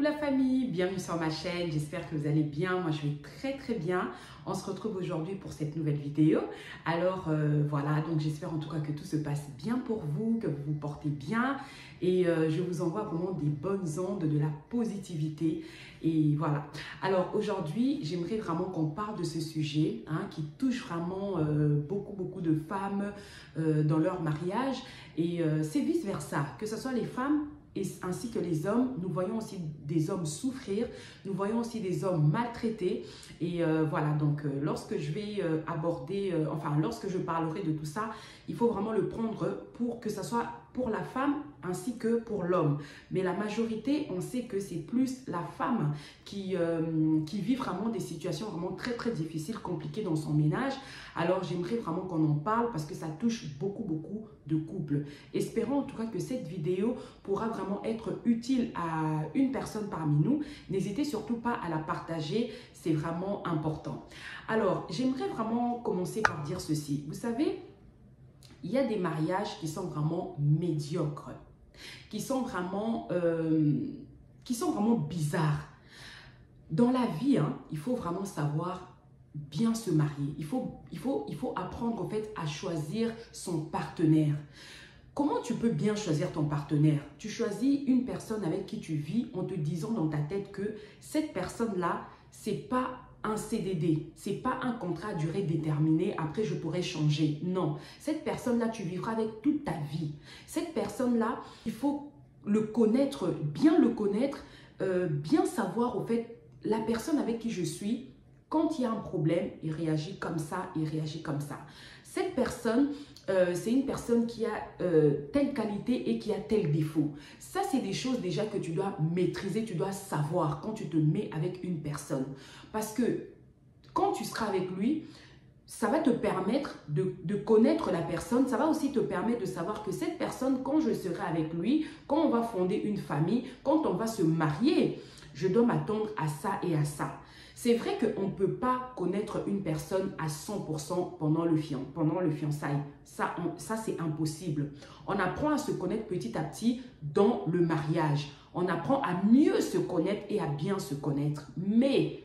la famille, bienvenue sur ma chaîne, j'espère que vous allez bien, moi je vais très bien. On se retrouve aujourd'hui pour cette nouvelle vidéo. Alors voilà, donc j'espère en tout cas que tout se passe bien pour vous, que vous vous portez bien et je vous envoie vraiment des bonnes ondes, de la positivité et voilà. Alors aujourd'hui, j'aimerais vraiment qu'on parle de ce sujet qui touche vraiment beaucoup de femmes dans leur mariage et c'est vice versa, que ce soit les femmes ainsi que les hommes. Nous voyons aussi des hommes souffrir, nous voyons aussi des hommes maltraités et voilà, donc lorsque je vais aborder, lorsque je parlerai de tout ça, il faut vraiment le prendre pour que ça soit pour la femme ainsi que pour l'homme. Mais la majorité, on sait que c'est plus la femme qui vit vraiment des situations vraiment très difficiles, compliquées dans son ménage. Alors j'aimerais vraiment qu'on en parle parce que ça touche beaucoup de couples. Espérons en tout cas que cette vidéo pourra vraiment être utile à une personne parmi nous. N'hésitez surtout pas à la partager, c'est vraiment important. Alors j'aimerais vraiment commencer par dire ceci. Vous savez, il y a des mariages qui sont vraiment médiocres, qui sont vraiment bizarres. Dans la vie, il faut vraiment savoir bien se marier. Il faut apprendre en fait à choisir son partenaire. Comment tu peux bien choisir ton partenaire? Tu choisis une personne avec qui tu vis en te disant dans ta tête que cette personne-là, c'est pas un CDD, c'est pas un contrat à durée déterminée, après je pourrais changer. Non, cette personne-là, tu vivras avec toute ta vie. Cette personne-là, il faut le connaître, bien savoir au fait, la personne avec qui je suis, quand il y a un problème, il réagit comme ça, il réagit comme ça. Cette personne, c'est une personne qui a telle qualité et qui a tel défaut. Ça, c'est des choses déjà que tu dois maîtriser, tu dois savoir quand tu te mets avec une personne. Parce que quand tu seras avec lui, ça va te permettre de connaître la personne. Ça va aussi te permettre de savoir que cette personne, quand je serai avec lui, quand on va fonder une famille, quand on va se marier, je dois m'attendre à ça et à ça. C'est vrai qu'on ne peut pas connaître une personne à 100% pendant le fiançailles. Ça c'est impossible. On apprend à se connaître petit à petit dans le mariage. On apprend à mieux se connaître et à bien se connaître. Mais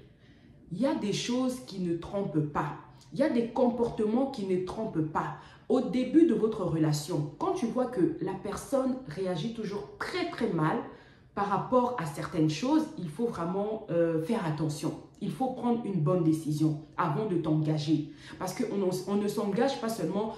il y a des choses qui ne trompent pas. Il y a des comportements qui ne trompent pas. Au début de votre relation, quand tu vois que la personne réagit toujours très mal par rapport à certaines choses, il faut vraiment faire attention. Il faut prendre une bonne décision avant de t'engager. Parce qu'on ne s'engage pas seulement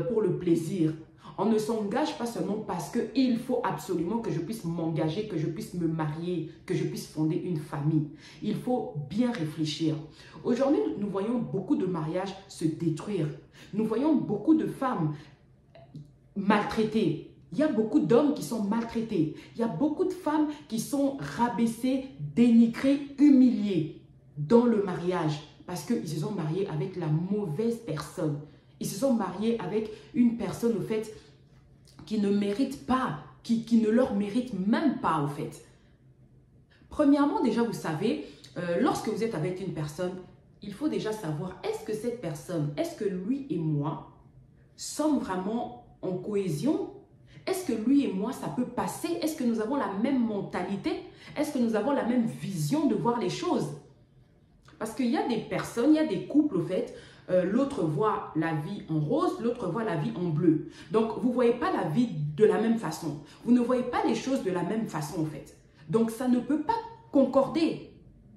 pour le plaisir. On ne s'engage pas seulement parce qu'il faut absolument que je puisse m'engager, que je puisse me marier, que je puisse fonder une famille. Il faut bien réfléchir. Aujourd'hui, nous voyons beaucoup de mariages se détruire. Nous voyons beaucoup de femmes maltraitées. Il y a beaucoup d'hommes qui sont maltraités. Il y a beaucoup de femmes qui sont rabaissées, dénigrées, humiliées dans le mariage parce qu'ils se sont mariés avec la mauvaise personne. Ils se sont mariés avec une personne, au fait, qui ne mérite pas, qui ne leur mérite même pas, au fait. Premièrement, déjà, vous savez, lorsque vous êtes avec une personne, il faut déjà savoir, est-ce que cette personne, est-ce que lui et moi sommes vraiment en cohésion? Est-ce que lui et moi, ça peut passer? Est-ce que nous avons la même mentalité? Est-ce que nous avons la même vision de voir les choses? Parce qu'il y a des personnes, il y a des couples, au fait, l'autre voit la vie en rose, l'autre voit la vie en bleu. Donc, vous ne voyez pas la vie de la même façon. Vous ne voyez pas les choses de la même façon, en fait. Donc, ça ne peut pas concorder.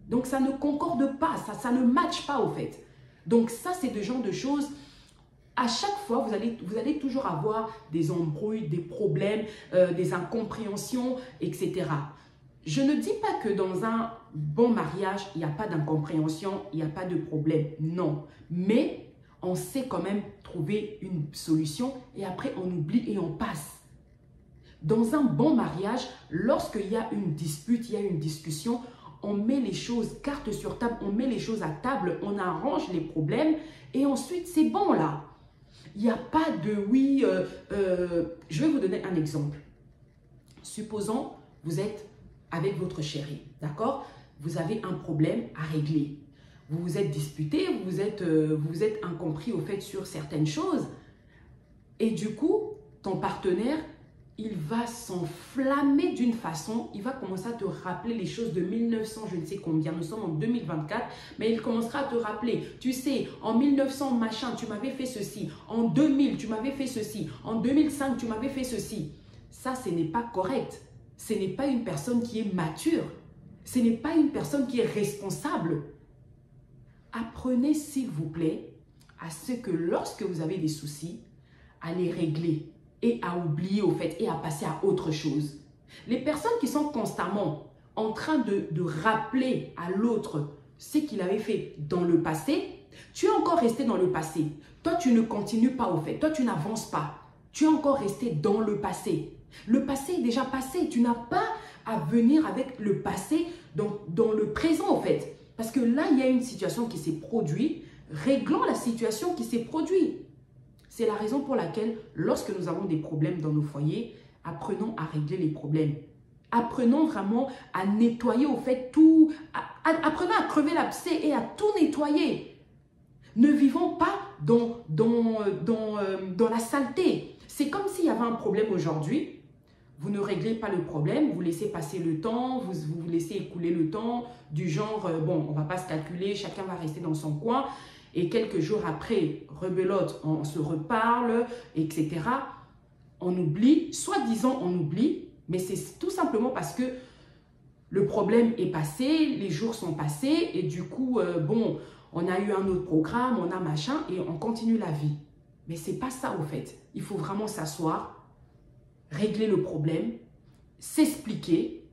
Donc, ça ne concorde pas, ça ne matche pas, au fait. Donc, ça, c'est le genre de choses. À chaque fois, vous allez toujours avoir des embrouilles, des problèmes, des incompréhensions, etc. Je ne dis pas que dans un bon mariage, il n'y a pas d'incompréhension, il n'y a pas de problème. Non. Mais on sait quand même trouver une solution et après on oublie et on passe. Dans un bon mariage, lorsqu'il y a une dispute, il y a une discussion, on met les choses carte sur table, on met les choses à table, on arrange les problèmes et ensuite c'est bon là. Il n'y a pas de oui, je vais vous donner un exemple. Supposons, vous êtes avec votre chéri, d'accord? Vous avez un problème à régler. Vous vous êtes disputé, vous vous êtes incompris au fait sur certaines choses. Et du coup, ton partenaire, il va s'enflammer d'une façon, il va commencer à te rappeler les choses de 1900, je ne sais combien, nous sommes en 2024, mais il commencera à te rappeler, tu sais, en 1900 machin, tu m'avais fait ceci, en 2000, tu m'avais fait ceci, en 2005, tu m'avais fait ceci. Ça, ce n'est pas correct. Ce n'est pas une personne qui est mature. Ce n'est pas une personne qui est responsable. Apprenez, s'il vous plaît, à ce que lorsque vous avez des soucis, à les régler et à oublier au fait et à passer à autre chose. Les personnes qui sont constamment en train de rappeler à l'autre ce qu'il avait fait dans le passé, tu es encore resté dans le passé. Toi, tu ne continues pas au fait. Toi, tu n'avances pas. Tu es encore resté dans le passé. Le passé est déjà passé. Tu n'as pas à venir avec le passé dans le présent au fait. Parce que là, il y a une situation qui s'est produite. Réglons la situation qui s'est produite. C'est la raison pour laquelle, lorsque nous avons des problèmes dans nos foyers, apprenons à régler les problèmes. Apprenons vraiment à nettoyer au fait tout. Apprenons à crever l'abcès et à tout nettoyer. Ne vivons pas dans la saleté. C'est comme s'il y avait un problème aujourd'hui. Vous ne réglez pas le problème, vous laissez passer le temps, vous laissez écouler le temps, du genre, bon, on ne va pas se calculer, chacun va rester dans son coin. Et quelques jours après, rebelote, on se reparle, etc. On oublie, soi-disant on oublie, mais c'est tout simplement parce que le problème est passé, les jours sont passés et du coup, bon, on a eu un autre programme, on a machin et on continue la vie. Mais ce n'est pas ça au fait. Il faut vraiment s'asseoir, régler le problème, s'expliquer,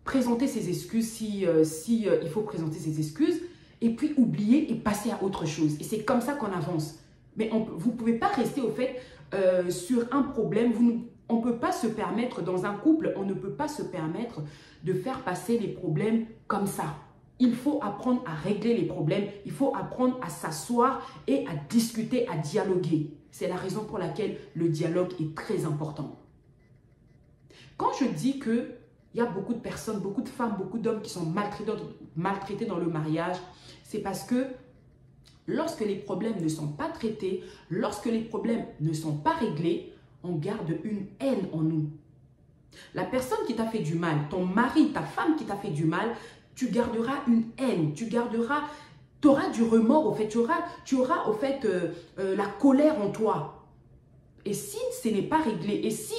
présenter ses excuses si il faut présenter ses excuses et puis oublier et passer à autre chose. Et c'est comme ça qu'on avance. Mais vous ne pouvez pas rester au fait sur un problème. On ne peut pas se permettre, dans un couple, on ne peut pas se permettre de faire passer les problèmes comme ça. Il faut apprendre à régler les problèmes. Il faut apprendre à s'asseoir et à discuter, à dialoguer. C'est la raison pour laquelle le dialogue est très important. Quand je dis qu'il y a beaucoup de personnes, beaucoup de femmes, beaucoup d'hommes qui sont maltraités dans le mariage, c'est parce que lorsque les problèmes ne sont pas traités, lorsque les problèmes ne sont pas réglés, on garde une haine en nous. La personne qui t'a fait du mal, ton mari, ta femme qui t'a fait du mal, tu garderas une haine, tu auras du remords au fait, tu auras au fait la colère en toi. Et si ce n'est pas réglé, et si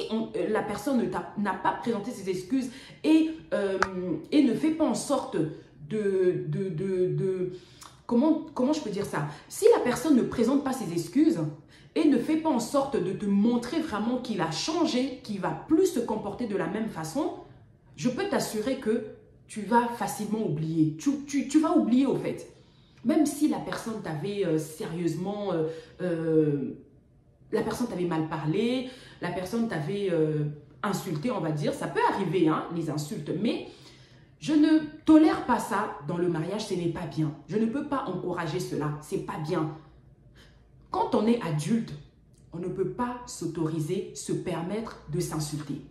la personne n'a pas présenté ses excuses et ne fait pas en sorte comment je peux dire ça? Si la personne ne présente pas ses excuses et ne fait pas en sorte de te montrer vraiment qu'il a changé, qu'il ne va plus se comporter de la même façon, je peux t'assurer que tu vas facilement oublier. Tu vas oublier au fait. Même si la personne t'avait sérieusement... la personne t'avait mal parlé, la personne t'avait insulté, on va dire. Ça peut arriver, hein, les insultes, mais je ne tolère pas ça dans le mariage, ce n'est pas bien. Je ne peux pas encourager cela, c'est pas bien. Quand on est adulte, on ne peut pas s'autoriser, se permettre de s'insulter.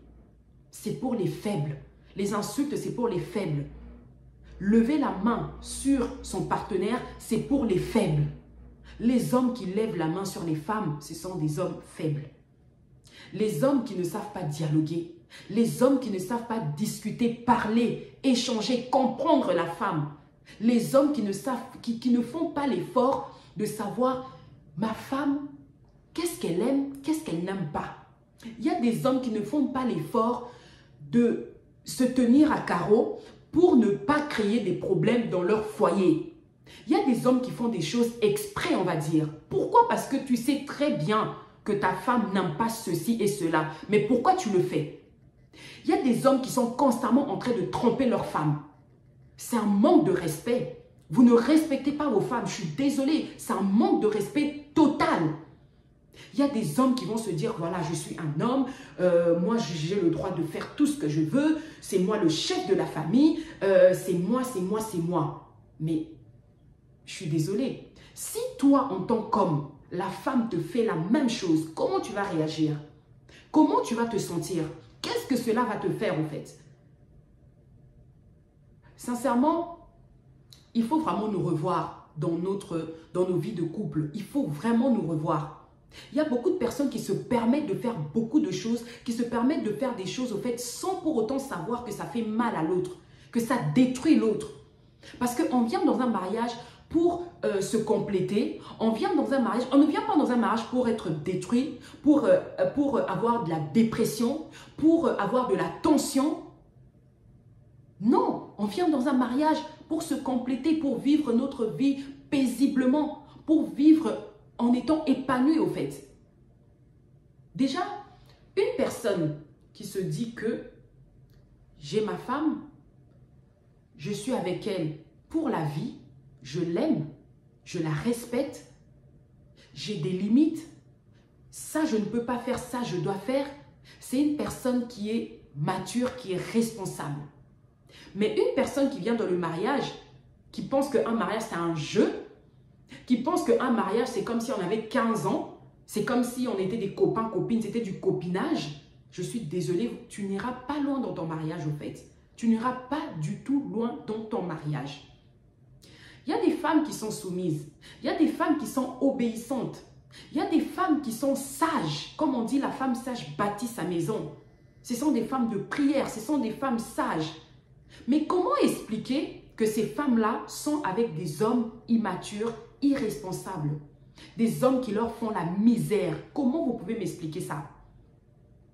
C'est pour les faibles. Les insultes, c'est pour les faibles. Lever la main sur son partenaire, c'est pour les faibles. Les hommes qui lèvent la main sur les femmes, ce sont des hommes faibles. Les hommes qui ne savent pas dialoguer, les hommes qui ne savent pas discuter, parler, échanger, comprendre la femme. Les hommes qui ne font pas l'effort de savoir ma femme, qu'est-ce qu'elle aime, qu'est-ce qu'elle n'aime pas. Il y a des hommes qui ne font pas l'effort de se tenir à carreau pour ne pas créer des problèmes dans leur foyer. Il y a des hommes qui font des choses exprès, on va dire. Pourquoi? Parce que tu sais très bien que ta femme n'aime pas ceci et cela. Mais pourquoi tu le fais? Il y a des hommes qui sont constamment en train de tromper leur femme. C'est un manque de respect. Vous ne respectez pas vos femmes. Je suis désolée. C'est un manque de respect total. Il y a des hommes qui vont se dire, voilà, je suis un homme, moi j'ai le droit de faire tout ce que je veux, c'est moi le chef de la famille, c'est moi, c'est moi, c'est moi. Mais je suis désolée. Si toi, en tant qu'homme, la femme te fait la même chose, comment tu vas réagir? Comment tu vas te sentir? Qu'est-ce que cela va te faire en fait? Sincèrement, il faut vraiment nous revoir dans nos vies de couple. Il faut vraiment nous revoir. Il y a beaucoup de personnes qui se permettent de faire beaucoup de choses, qui se permettent de faire des choses au fait sans pour autant savoir que ça fait mal à l'autre, que ça détruit l'autre. Parce qu'on vient dans un mariage pour se compléter, on ne vient pas dans un mariage pour être détruit, pour avoir de la dépression, pour avoir de la tension. Non, on vient dans un mariage pour se compléter, pour vivre notre vie paisiblement, pour vivre en étant épanoui au fait. Déjà, une personne qui se dit que j'ai ma femme, je suis avec elle pour la vie, je l'aime, je la respecte, j'ai des limites, ça je ne peux pas faire, ça je dois faire, c'est une personne qui est mature, qui est responsable. Mais une personne qui vient dans le mariage, qui pense qu'un mariage c'est un jeu, qui pense qu'un mariage c'est comme si on avait 15 ans, c'est comme si on était des copains, copines, c'était du copinage, je suis désolée, tu n'iras pas loin dans ton mariage au fait. Tu n'iras pas du tout loin dans ton mariage. Il y a des femmes qui sont soumises, il y a des femmes qui sont obéissantes, il y a des femmes qui sont sages. Comme on dit, la femme sage bâtit sa maison. Ce sont des femmes de prière, ce sont des femmes sages. Mais comment expliquer que ces femmes-là sont avec des hommes immatures, irresponsables? Des hommes qui leur font la misère. Comment vous pouvez m'expliquer ça?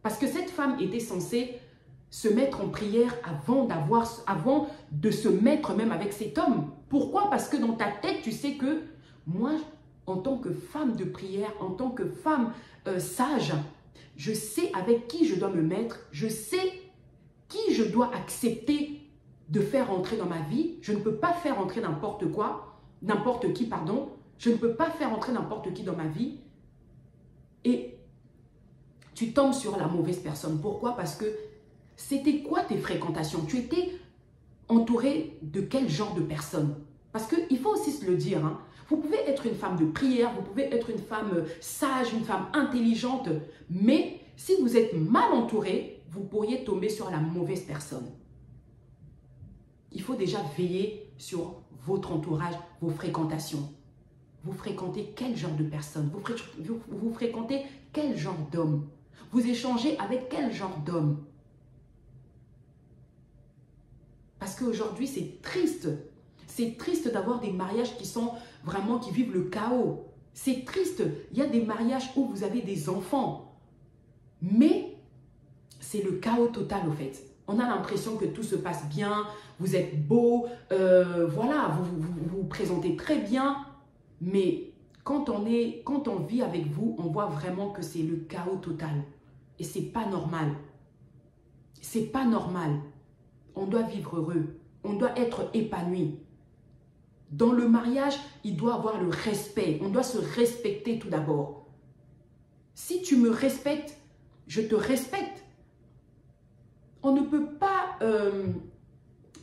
Parce que cette femme était censée se mettre en prière avant de se mettre même avec cet homme. Pourquoi? Parce que dans ta tête, tu sais que moi, en tant que femme de prière, en tant que femme sage, je sais avec qui je dois me mettre, je sais qui je dois accepter de faire entrer dans ma vie. Je ne peux pas faire entrer n'importe qui, pardon. Je ne peux pas faire entrer n'importe qui dans ma vie. Et tu tombes sur la mauvaise personne. Pourquoi? Parce que c'était quoi tes fréquentations? Tu étais entouré de quel genre de personnes? Parce qu'il faut aussi se le dire, hein. Vous pouvez être une femme de prière, vous pouvez être une femme sage, une femme intelligente, mais si vous êtes mal entouré, vous pourriez tomber sur la mauvaise personne. Il faut déjà veiller sur votre entourage, vos fréquentations. Vous fréquentez quel genre de personne? Vous fréquentez quel genre d'homme? Vous échangez avec quel genre d'homme? Parce qu'aujourd'hui, c'est triste. C'est triste d'avoir des mariages qui vivent le chaos. C'est triste. Il y a des mariages où vous avez des enfants. Mais c'est le chaos total au fait. On a l'impression que tout se passe bien, vous êtes beau, voilà, vous vous présentez très bien. Mais quand on vit avec vous, on voit vraiment que c'est le chaos total. Et c'est pas normal. C'est pas normal. On doit vivre heureux. On doit être épanoui. Dans le mariage, il doit avoir le respect. On doit se respecter tout d'abord. Si tu me respectes, je te respecte. On ne peut pas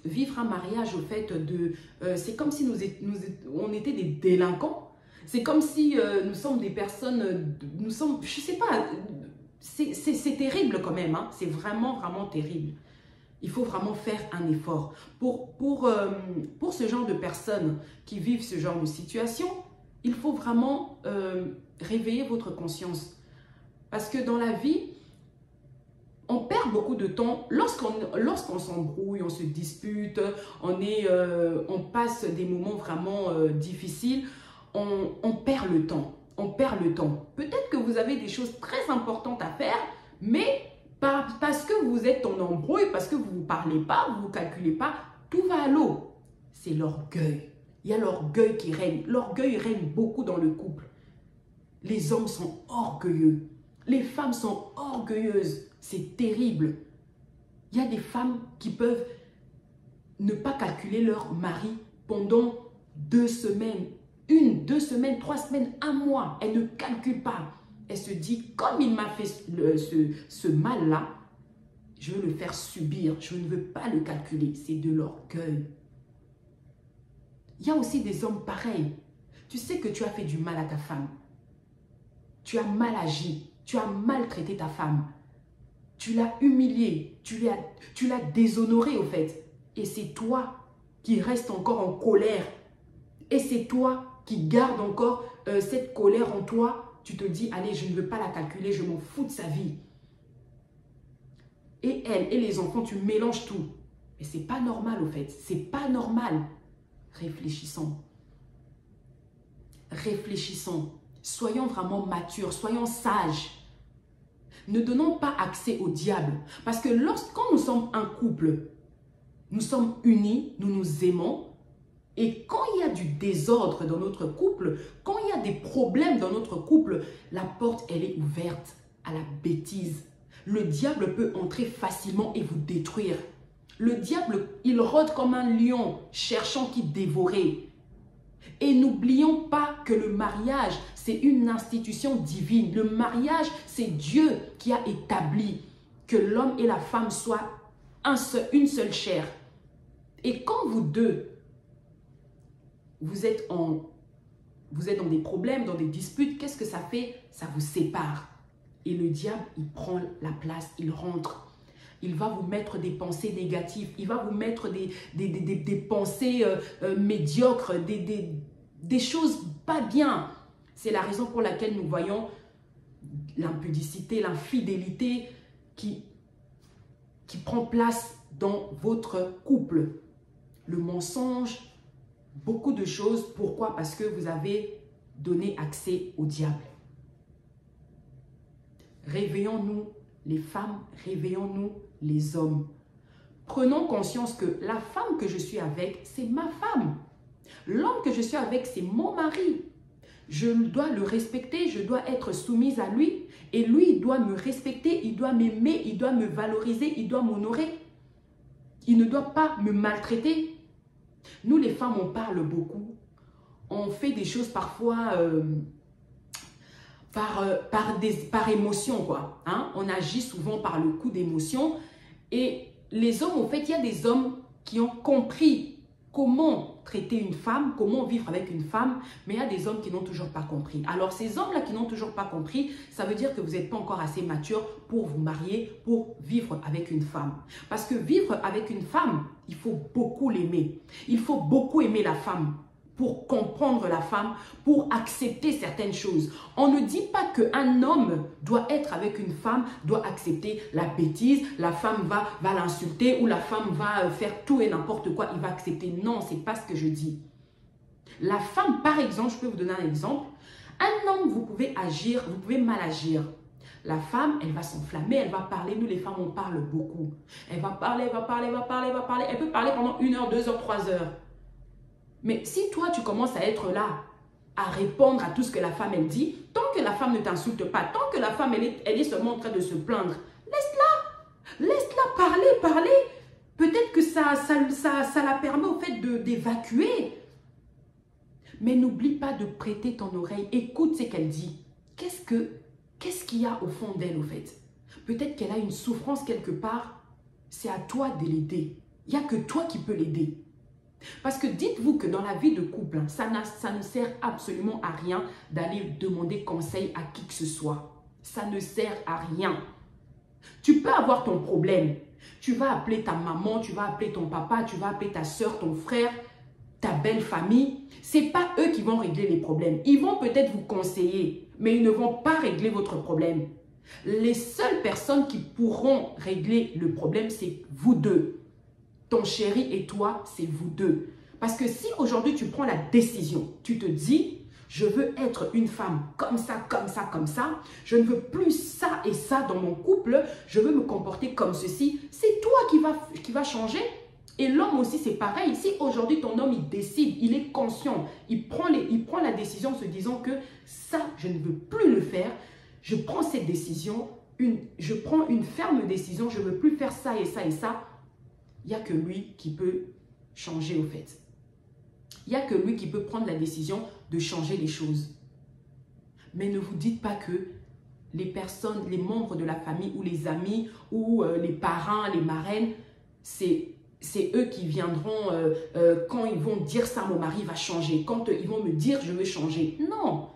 vivre un mariage au fait de... c'est comme si on était des délinquants. C'est comme si nous sommes des personnes... je sais pas, c'est terrible quand même. Hein? C'est vraiment, vraiment terrible. Il faut vraiment faire un effort. Pour ce genre de personnes qui vivent ce genre de situation, il faut vraiment réveiller votre conscience. Parce que dans la vie, on perd beaucoup de temps lorsqu'on s'embrouille, on se dispute, on passe des moments vraiment difficiles, on perd le temps. On perd le temps. Peut-être que vous avez des choses très importantes à faire, mais parce que vous êtes en embrouille, parce que vous ne parlez pas, vous ne calculez pas, tout va à l'eau. C'est l'orgueil. Il y a l'orgueil qui règne. L'orgueil règne beaucoup dans le couple. Les hommes sont orgueilleux. Les femmes sont orgueilleuses. C'est terrible. Il y a des femmes qui peuvent ne pas calculer leur mari pendant 2 semaines. 1, 2 semaines, 3 semaines, 1 mois. Elle ne calcule pas. Elle se dit, comme il m'a fait ce mal-là, je veux le faire subir. Je ne veux pas le calculer. C'est de l'orgueil. Il y a aussi des hommes pareils. Tu sais que tu as fait du mal à ta femme. Tu as mal agi. Tu as maltraité ta femme. Tu l'as humiliée. Tu l'as déshonorée au fait. Et c'est toi qui restes encore en colère. Et c'est toi qui gardes encore cette colère en toi tu te dis, allez, je ne veux pas la calculer, je m'en fous de sa vie. Et elle, et les enfants, tu mélanges tout. Mais c'est pas normal au fait, c'est pas normal. Réfléchissons. Réfléchissons. Soyons vraiment matures, soyons sages. Ne donnons pas accès au diable. Parce que quand nous sommes un couple, nous sommes unis, nous nous aimons. Et quand il y a du désordre dans notre couple, quand il y a des problèmes dans notre couple, la porte, elle est ouverte à la bêtise. Le diable peut entrer facilement et vous détruire. Le diable, il rôde comme un lion, cherchant qui dévorer. Et n'oublions pas que le mariage, c'est une institution divine. Le mariage, c'est Dieu qui a établi que l'homme et la femme soient une seule chair. Et quand vous deux, vous êtes dans des problèmes, dans des disputes, qu'est-ce que ça fait? Ça vous sépare. Et le diable, il prend la place, il rentre. Il va vous mettre des pensées négatives, il va vous mettre des pensées médiocres, des choses pas bien. C'est la raison pour laquelle nous voyons l'impudicité, l'infidélité qui prend place dans votre couple. Le mensonge, beaucoup de choses. Pourquoi? Parce que vous avez donné accès au diable. Réveillons-nous les femmes, réveillons-nous les hommes. Prenons conscience que la femme que je suis avec, c'est ma femme. L'homme que je suis avec, c'est mon mari. Je dois le respecter, je dois être soumise à lui. Et lui, il doit me respecter, il doit m'aimer, il doit me valoriser, il doit m'honorer. Il ne doit pas me maltraiter. Nous, les femmes, on parle beaucoup. On fait des choses parfois par émotion, quoi. Hein? On agit souvent par le coup d'émotion. Et les hommes, en fait, il y a des hommes qui ont compris comment traiter une femme, comment vivre avec une femme, mais il y a des hommes qui n'ont toujours pas compris. Alors, ces hommes-là qui n'ont toujours pas compris, ça veut dire que vous n'êtes pas encore assez mature pour vous marier, pour vivre avec une femme. Parce que vivre avec une femme, il faut beaucoup l'aimer. Il faut beaucoup aimer la femme pour comprendre la femme, pour accepter certaines choses. On ne dit pas qu'un homme doit être avec une femme, doit accepter la bêtise, la femme va l'insulter ou la femme va faire tout et n'importe quoi, il va accepter. Non, ce n'est pas ce que je dis. La femme, par exemple, je peux vous donner un exemple. Un homme, vous pouvez agir, vous pouvez mal agir. La femme, elle va s'enflammer, elle va parler. Nous, les femmes, on parle beaucoup. Elle va parler, elle va parler, elle va parler, elle va parler. Elle peut parler pendant 1 heure, 2 heures, 3 heures. Mais si toi, tu commences à être là, à répondre à tout ce que la femme, elle dit, tant que la femme ne t'insulte pas, tant que la femme, elle est seulement en train de se plaindre, laisse-la parler. Peut-être que ça la permet au fait d'évacuer. Mais n'oublie pas de prêter ton oreille. Écoute ce qu'elle dit. Qu'est-ce qu'il y a au fond d'elle, au fait? Peut-être qu'elle a une souffrance quelque part. C'est à toi de l'aider. Il n'y a que toi qui peux l'aider. Parce que dites-vous que dans la vie de couple, ça ne sert absolument à rien d'aller demander conseil à qui que ce soit. Ça ne sert à rien. Tu peux avoir ton problème. Tu vas appeler ta maman, tu vas appeler ton papa, tu vas appeler ta soeur, ton frère, ta belle famille. Ce n'est pas eux qui vont régler les problèmes. Ils vont peut-être vous conseiller, mais ils ne vont pas régler votre problème. Les seules personnes qui pourront régler le problème, c'est vous deux. Ton chéri et toi, c'est vous deux. Parce que si aujourd'hui tu prends la décision, tu te dis, je veux être une femme comme ça, comme ça, comme ça. Je ne veux plus ça et ça dans mon couple. Je veux me comporter comme ceci. C'est toi qui va changer. Et l'homme aussi, c'est pareil. Si aujourd'hui ton homme, il décide, il est conscient, il prend la décision en se disant que ça, je ne veux plus le faire. Je prends cette décision, je prends une ferme décision, je ne veux plus faire ça et ça et ça. Il n'y a que lui qui peut changer au fait. Il n'y a que lui qui peut prendre la décision de changer les choses. Mais ne vous dites pas que les personnes, les membres de la famille ou les amis ou les parrains, les marraines, c'est eux qui viendront quand ils vont dire ça, mon mari va changer. Quand ils vont me dire je veux changer. Non.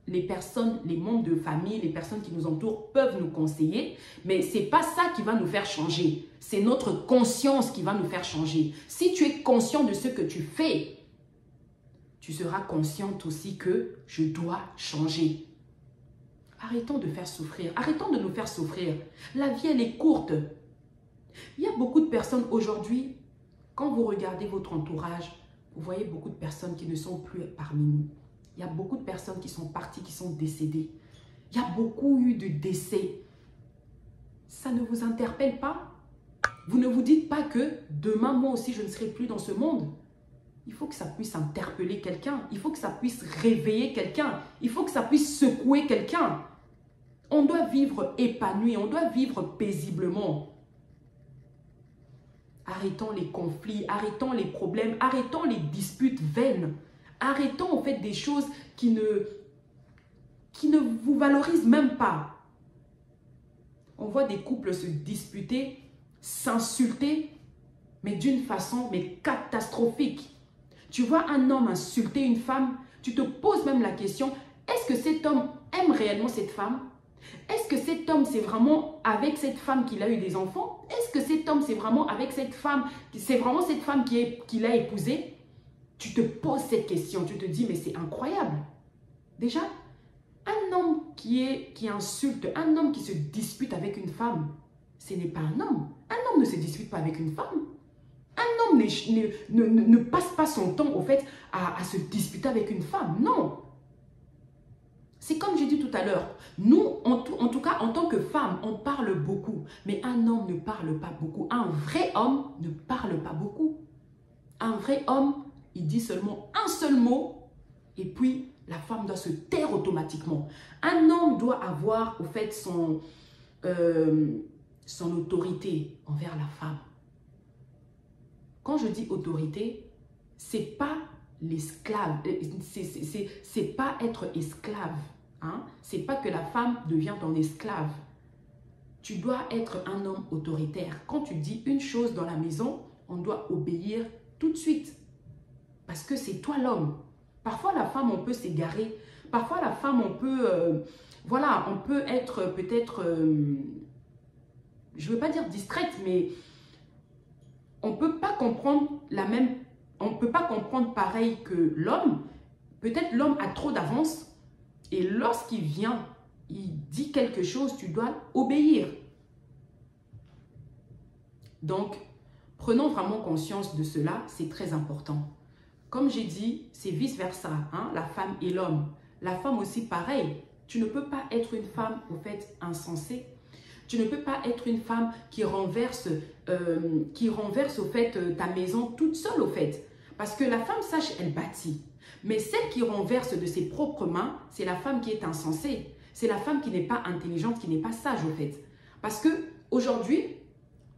Les personnes, les membres de famille, les personnes qui nous entourent peuvent nous conseiller, mais ce n'est pas ça qui va nous faire changer. C'est notre conscience qui va nous faire changer. Si tu es conscient de ce que tu fais, tu seras consciente aussi que je dois changer. Arrêtons de faire souffrir. Arrêtons de nous faire souffrir. La vie, elle est courte. Il y a beaucoup de personnes aujourd'hui, quand vous regardez votre entourage, vous voyez beaucoup de personnes qui ne sont plus parmi nous. Il y a beaucoup de personnes qui sont parties, qui sont décédées. Il y a beaucoup eu de décès. Ça ne vous interpelle pas? Vous ne vous dites pas que demain, moi aussi, je ne serai plus dans ce monde. Il faut que ça puisse interpeller quelqu'un. Il faut que ça puisse réveiller quelqu'un. Il faut que ça puisse secouer quelqu'un. On doit vivre épanoui. On doit vivre paisiblement. Arrêtons les conflits. Arrêtons les problèmes. Arrêtons les disputes vaines. Arrêtons en fait des choses qui ne vous valorisent même pas. On voit des couples se disputer, s'insulter, mais d'une façon catastrophique. Tu vois un homme insulter une femme, tu te poses même la question, est-ce que cet homme aime réellement cette femme? Est-ce que cet homme, c'est vraiment avec cette femme qu'il a eu des enfants? Est-ce que cet homme, c'est vraiment avec cette femme, c'est vraiment cette femme qu'il a épousée? Tu te poses cette question, tu te dis, mais c'est incroyable. Déjà, un homme qui insulte, un homme qui se dispute avec une femme, ce n'est pas un homme. Un homme ne se dispute pas avec une femme. Un homme ne passe pas son temps au fait à se disputer avec une femme. Non. C'est comme j'ai dit tout à l'heure. Nous, en tout cas, en tant que femme, on parle beaucoup. Mais un homme ne parle pas beaucoup. Un vrai homme ne parle pas beaucoup. Un vrai homme, il dit seulement un seul mot et puis la femme doit se taire automatiquement. Un homme doit avoir au fait son autorité envers la femme. Quand je dis autorité, c'est pas l'esclave, c'est pas être esclave. Hein? C'est pas que la femme devient ton esclave. Tu dois être un homme autoritaire. Quand tu dis une chose dans la maison, on doit obéir tout de suite. Parce que c'est toi l'homme. Parfois la femme, on peut s'égarer. Parfois la femme, on peut... voilà, on peut être peut-être... je ne veux pas dire distraite, mais... on ne peut pas comprendre on ne peut pas comprendre pareil que l'homme. Peut-être l'homme a trop d'avance et lorsqu'il vient, il dit quelque chose, tu dois obéir. Donc, prenons vraiment conscience de cela, c'est très important. Comme j'ai dit, c'est vice-versa, hein, la femme et l'homme. La femme aussi, pareil. Tu ne peux pas être une femme, au fait, insensée. Tu ne peux pas être une femme qui renverse au fait ta maison toute seule au fait. Parce que la femme, sache, elle bâtit. Mais celle qui renverse de ses propres mains, c'est la femme qui est insensée. C'est la femme qui n'est pas intelligente, qui n'est pas sage au fait. Parce que aujourd'hui,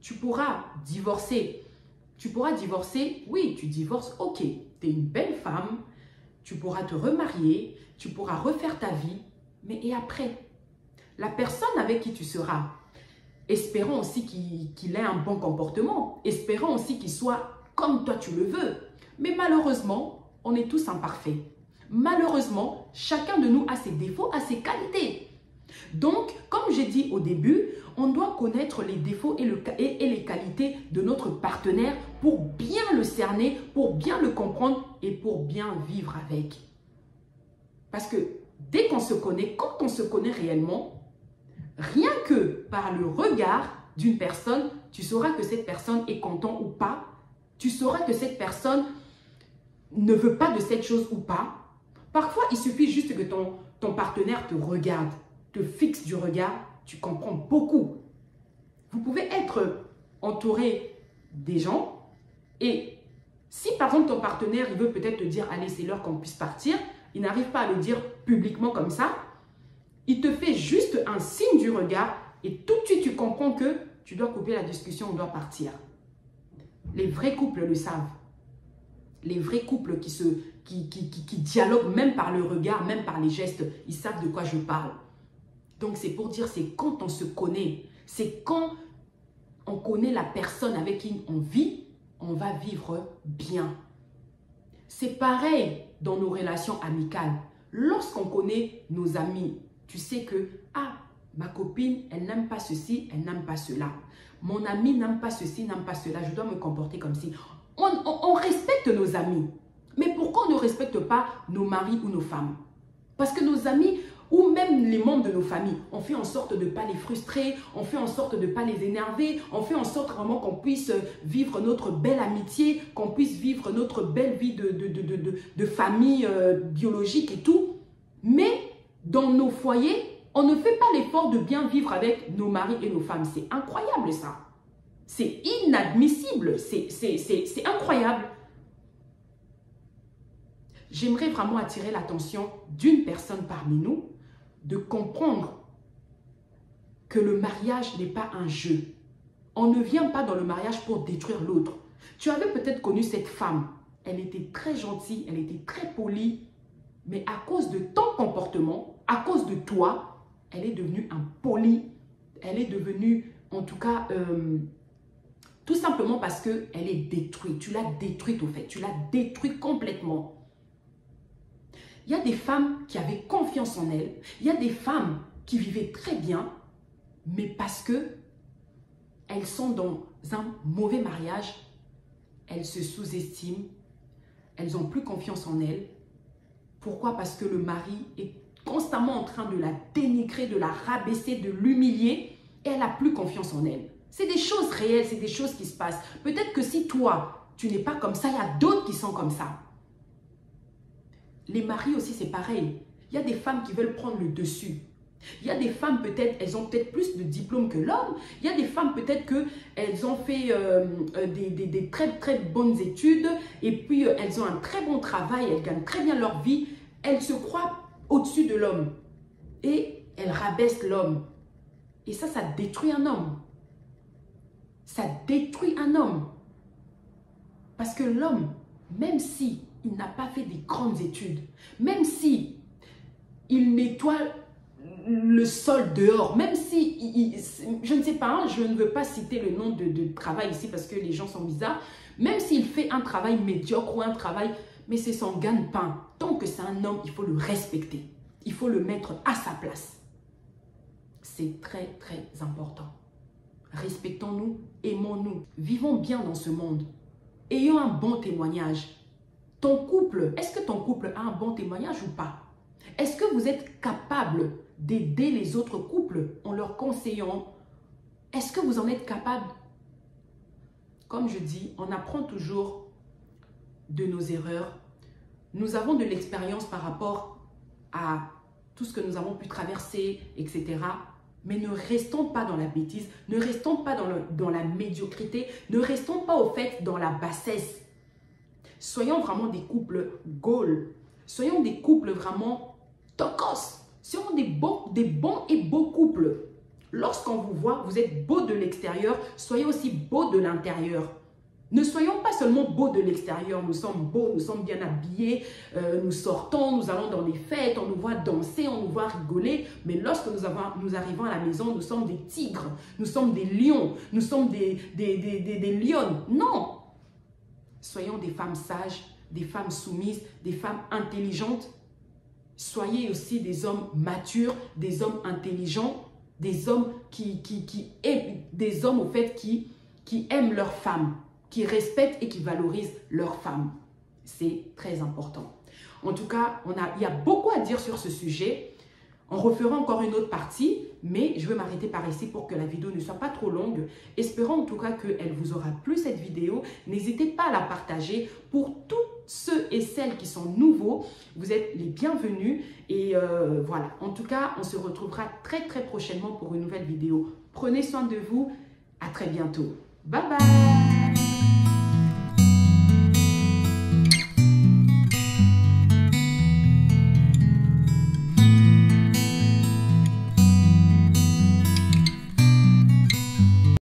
tu pourras divorcer. Tu pourras divorcer, oui, tu divorces, ok. Tu es une belle femme, tu pourras te remarier, tu pourras refaire ta vie. Mais et après? La personne avec qui tu seras, espérons aussi qu'il ait un bon comportement. Espérons aussi qu'il soit comme toi tu le veux. Mais malheureusement, on est tous imparfaits. Malheureusement, chacun de nous a ses défauts, a ses qualités. Donc, comme j'ai dit au début, on doit connaître les défauts et les qualités de notre partenaire pour bien le cerner, pour bien le comprendre et pour bien vivre avec. Parce que dès qu'on se connaît, quand on se connaît réellement, rien que par le regard d'une personne, tu sauras que cette personne est content ou pas. Tu sauras que cette personne ne veut pas de cette chose ou pas. Parfois, il suffit juste que ton partenaire te regarde, te fixe du regard, tu comprends beaucoup. Vous pouvez être entouré des gens et si par exemple ton partenaire il veut peut-être te dire « Allez, c'est l'heure qu'on puisse partir », il n'arrive pas à le dire publiquement comme ça, il te fait juste un signe du regard et tout de suite tu comprends que tu dois couper la discussion, on doit partir. Les vrais couples le savent. Les vrais couples qui dialoguent même par le regard, même par les gestes, ils savent de quoi je parle. Donc c'est pour dire, c'est quand on se connaît, c'est quand on connaît la personne avec qui on vit, on va vivre bien. C'est pareil dans nos relations amicales. Lorsqu'on connaît nos amis, tu sais que, ah, ma copine, elle n'aime pas ceci, elle n'aime pas cela. Mon ami n'aime pas ceci, n'aime pas cela, je dois me comporter comme si. On respecte nos amis. Mais pourquoi on ne respecte pas nos maris ou nos femmes? Parce que nos amis, ou même les membres de nos familles. On fait en sorte de ne pas les frustrer, on fait en sorte de ne pas les énerver, on fait en sorte vraiment qu'on puisse vivre notre belle amitié, qu'on puisse vivre notre belle vie de famille biologique et tout. Mais dans nos foyers, on ne fait pas l'effort de bien vivre avec nos maris et nos femmes. C'est incroyable ça. C'est inadmissible, c'est incroyable. J'aimerais vraiment attirer l'attention d'une personne parmi nous de comprendre que le mariage n'est pas un jeu. On ne vient pas dans le mariage pour détruire l'autre. Tu avais peut-être connu cette femme. Elle était très gentille, elle était très polie, mais à cause de ton comportement, à cause de toi, elle est devenue impolie. Elle est devenue, en tout cas, tout simplement parce qu'elle est détruite. Tu l'as détruite au fait, tu l'as détruite complètement. Il y a des femmes qui avaient confiance en elles. Il y a des femmes qui vivaient très bien, mais parce que elles sont dans un mauvais mariage, elles se sous-estiment, elles n'ont plus confiance en elles. Pourquoi? Parce que le mari est constamment en train de la dénigrer, de la rabaisser, de l'humilier, et elle n'a plus confiance en elle. C'est des choses réelles, c'est des choses qui se passent. Peut-être que si toi, tu n'es pas comme ça, il y a d'autres qui sont comme ça. Les maris aussi, c'est pareil. Il y a des femmes qui veulent prendre le dessus. Il y a des femmes, peut-être, elles ont peut-être plus de diplômes que l'homme. Il y a des femmes, peut-être qu'elles ont fait des très, très bonnes études et puis elles ont un très bon travail, elles gagnent très bien leur vie. Elles se croient au-dessus de l'homme et elles rabaissent l'homme. Et ça détruit un homme. Ça détruit un homme. Parce que l'homme, même si il n'a pas fait des grandes études, même si il nettoie le sol dehors, même si, je ne sais pas, je ne veux pas citer le nom de travail ici parce que les gens sont bizarres, même s'il fait un travail médiocre ou un travail, mais c'est son gagne-pain. Tant que c'est un homme, il faut le respecter. Il faut le mettre à sa place. C'est très, très important. Respectons-nous, aimons-nous, vivons bien dans ce monde. Ayons un bon témoignage. Ton couple, est-ce que ton couple a un bon témoignage ou pas? Est-ce que vous êtes capable d'aider les autres couples en leur conseillant? Est-ce que vous en êtes capable? Comme je dis, on apprend toujours de nos erreurs. Nous avons de l'expérience par rapport à tout ce que nous avons pu traverser, etc. Mais ne restons pas dans la bêtise, ne restons pas dans la médiocrité, ne restons pas au fait dans la bassesse. Soyons vraiment des couples goals. Soyons des couples vraiment tokos. Soyons des bons et beaux couples. Lorsqu'on vous voit, vous êtes beau de l'extérieur, soyez aussi beau de l'intérieur. Ne soyons pas seulement beaux de l'extérieur, nous sommes beaux, nous sommes bien habillés, nous sortons, nous allons dans les fêtes, on nous voit danser, on nous voit rigoler. Mais lorsque nous arrivons à la maison, nous sommes des tigres, nous sommes des lions, nous sommes des lionnes. Non! Soyons des femmes sages, des femmes soumises, des femmes intelligentes. Soyez aussi des hommes matures, des hommes intelligents, des hommes au fait qui aiment leurs femmes, qui respectent et qui valorisent leurs femmes. C'est très important. En tout cas, il y a beaucoup à dire sur ce sujet. On refera encore une autre partie, mais je vais m'arrêter par ici pour que la vidéo ne soit pas trop longue. Espérons en tout cas qu'elle vous aura plu cette vidéo. N'hésitez pas à la partager pour tous ceux et celles qui sont nouveaux. Vous êtes les bienvenus et voilà. En tout cas, on se retrouvera très très prochainement pour une nouvelle vidéo. Prenez soin de vous. À très bientôt. Bye bye.